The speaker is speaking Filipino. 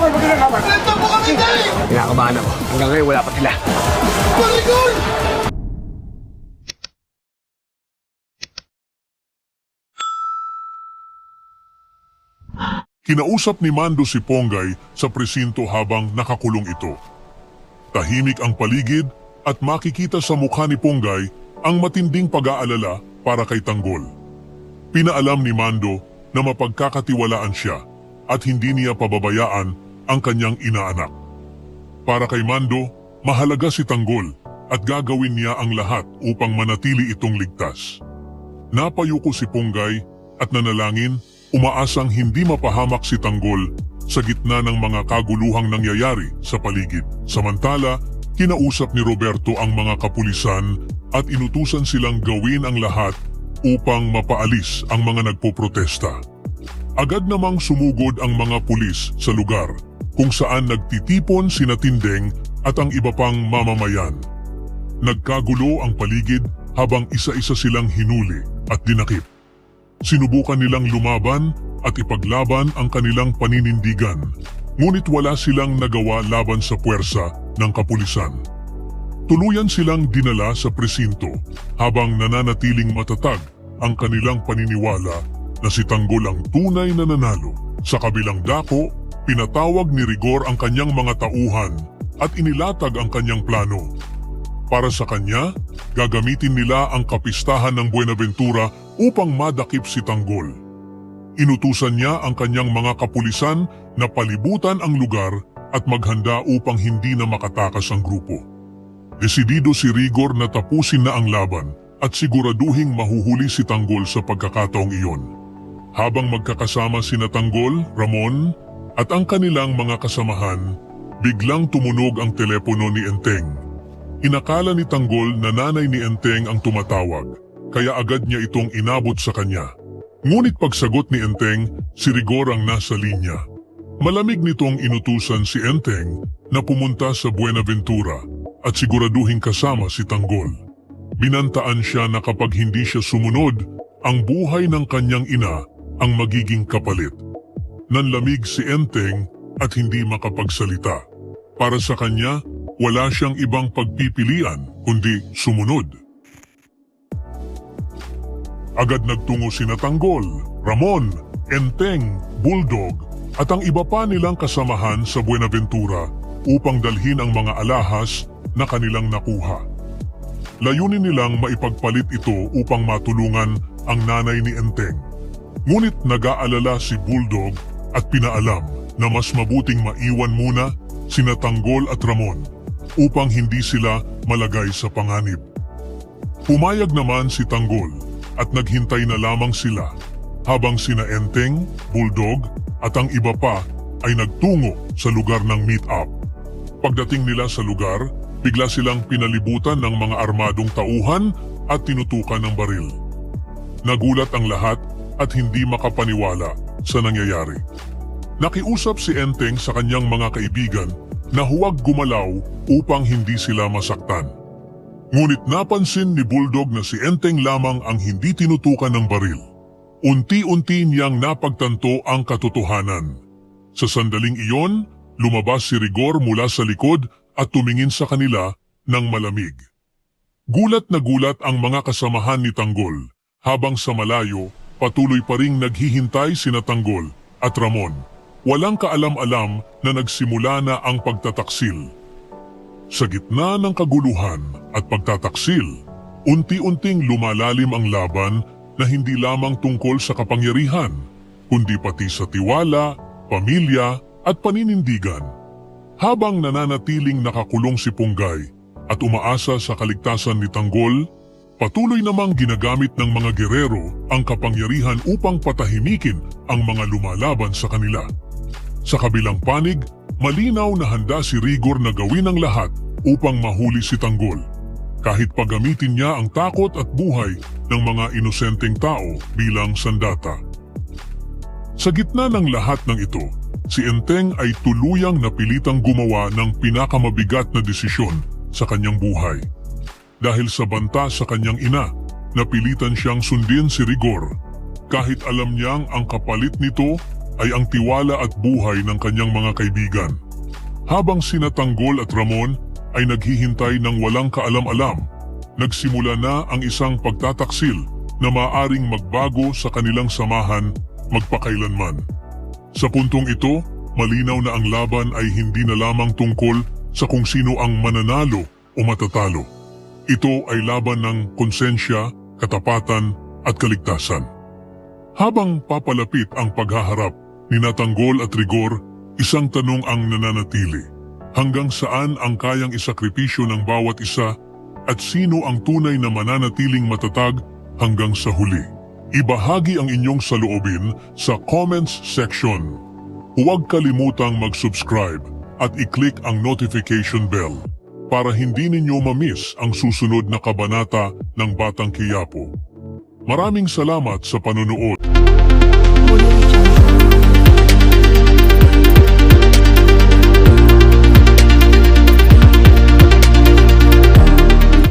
Renta po kami, Tay! Kinakabahan ako. Hanggang ngayon wala pa sila. Baligon! Kinausap ni Mando si Ponggay sa presinto habang nakakulong ito. Tahimik ang paligid at makikita sa mukha ni Ponggay ang matinding pag-aalala para kay Tanggol. Pinaalam ni Mando na mapagkakatiwalaan siya at hindi niya pababayaan ang kanyang inaanak. Para kay Mando, mahalaga si Tanggol at gagawin niya ang lahat upang manatili itong ligtas. Napayuko si Ponggay at nanalangin, umaasang hindi mapahamak si Tanggol sa gitna ng mga kaguluhang nangyayari sa paligid. Samantala, kinausap ni Roberto ang mga kapulisan at inutusan silang gawin ang lahat upang mapaalis ang mga nagpoprotesta. Agad namang sumugod ang mga pulis sa lugar kung saan nagtitipon sina Tindeng at ang iba pang mamamayan. Nagkagulo ang paligid habang isa-isa silang hinuli at dinakip. Sinubukan nilang lumaban at ipaglaban ang kanilang paninindigan, ngunit wala silang nagawa laban sa puwersa ng kapulisan. Tuluyan silang dinala sa presinto habang nananatiling matatag ang kanilang paniniwala na si Tanggol ang tunay na nanalo. Sa kabilang dako, pinatawag ni Rigor ang kanyang mga tauhan at inilatag ang kanyang plano. Para sa kanya, gagamitin nila ang kapistahan ng Buenaventura upang madakip si Tanggol. Inutusan niya ang kanyang mga kapulisan na palibutan ang lugar at maghanda upang hindi na makatakas ang grupo. Desidido si Rigor na tapusin na ang laban at siguraduhing mahuhuli si Tanggol sa pagkakataong iyon. Habang magkakasama sina Tanggol, Ramon at ang kanilang mga kasamahan, biglang tumunog ang telepono ni Enteng. Inakala ni Tanggol na nanay ni Enteng ang tumatawag, kaya agad niya itong inabot sa kanya. Ngunit pagsagot ni Enteng, si Rigor ang nasa linya. Malamig nitong inutusan si Enteng na pumunta sa Buenaventura at siguraduhing kasama si Tanggol. Binantaan siya na kapag hindi siya sumunod, ang buhay ng kanyang ina ang magiging kapalit. Nanlamig si Enteng at hindi makapagsalita. Para sa kanya, wala siyang ibang pagpipilian kundi sumunod. Agad nagtungo sina Tanggol, Ramon, Enteng, Bulldog at ang iba pa nilang kasamahan sa Buenaventura upang dalhin ang mga alahas na kanilang nakuha. Layunin nilang maipagpalit ito upang matulungan ang nanay ni Enteng. Ngunit nag-aalala si Bulldog at pinaalam na mas mabuting maiwan muna sina Tanggol at Ramon upang hindi sila malagay sa panganib. Pumayag naman si Tanggol at naghintay na lamang sila habang sina Enteng, Bulldog at ang iba pa ay nagtungo sa lugar ng meet-up. Pagdating nila sa lugar, bigla silang pinalibutan ng mga armadong tauhan at tinutukan ng baril. Nagulat ang lahat at hindi makapaniwala sa nangyayari. Nakiusap si Enteng sa kanyang mga kaibigan na huwag gumalaw upang hindi sila masaktan. Ngunit napansin ni Bulldog na si Enteng lamang ang hindi tinutukan ng baril. Unti-unti niyang napagtanto ang katotohanan. Sa sandaling iyon, lumabas si Rigor mula sa likod at tumingin sa kanila ng malamig. Gulat na gulat ang mga kasamahan ni Tanggol, habang sa malayo patuloy pa ring naghihintay sina Tanggol at Ramon. Walang kaalam-alam na nagsimula na ang pagtataksil. Sa gitna ng kaguluhan at pagtataksil, unti-unting lumalalim ang laban na hindi lamang tungkol sa kapangyarihan, kundi pati sa tiwala, pamilya at paninindigan. Habang nananatiling nakakulong si Ponggay at umaasa sa kaligtasan ni Tanggol, patuloy namang ginagamit ng mga gerero ang kapangyarihan upang patahimikin ang mga lumalaban sa kanila. Sa kabilang panig, malinaw na handa si Rigor na gawin ang lahat upang mahuli si Tanggol, kahit paggamitin niya ang takot at buhay ng mga inosenteng tao bilang sandata. Sa gitna ng lahat ng ito, si Enteng ay tuluyang napilitang gumawa ng pinakamabigat na desisyon sa kanyang buhay. Dahil sa banta sa kanyang ina, napilitan siyang sundin si Rigor, kahit alam niyang ang kapalit nito ay ang tiwala at buhay ng kanyang mga kaibigan. Habang sina Tanggol at Ramon ay naghihintay ng walang kaalam-alam, nagsimula na ang isang pagtataksil na maaring magbago sa kanilang samahan magpakailanman. Sa puntong ito, malinaw na ang laban ay hindi na lamang tungkol sa kung sino ang mananalo o matatalo. Ito ay laban ng konsensya, katapatan at kaligtasan. Habang papalapit ang paghaharap ni Tanggol at Rigor, isang tanong ang nananatili. Hanggang saan ang kayang isakripisyo ng bawat isa at sino ang tunay na mananatiling matatag hanggang sa huli? Ibahagi ang inyong saloobin sa comments section. Huwag kalimutang mag-subscribe at i-click ang notification bell para hindi ninyo ma-miss ang susunod na kabanata ng Batang Quiapo. Maraming salamat sa panonood.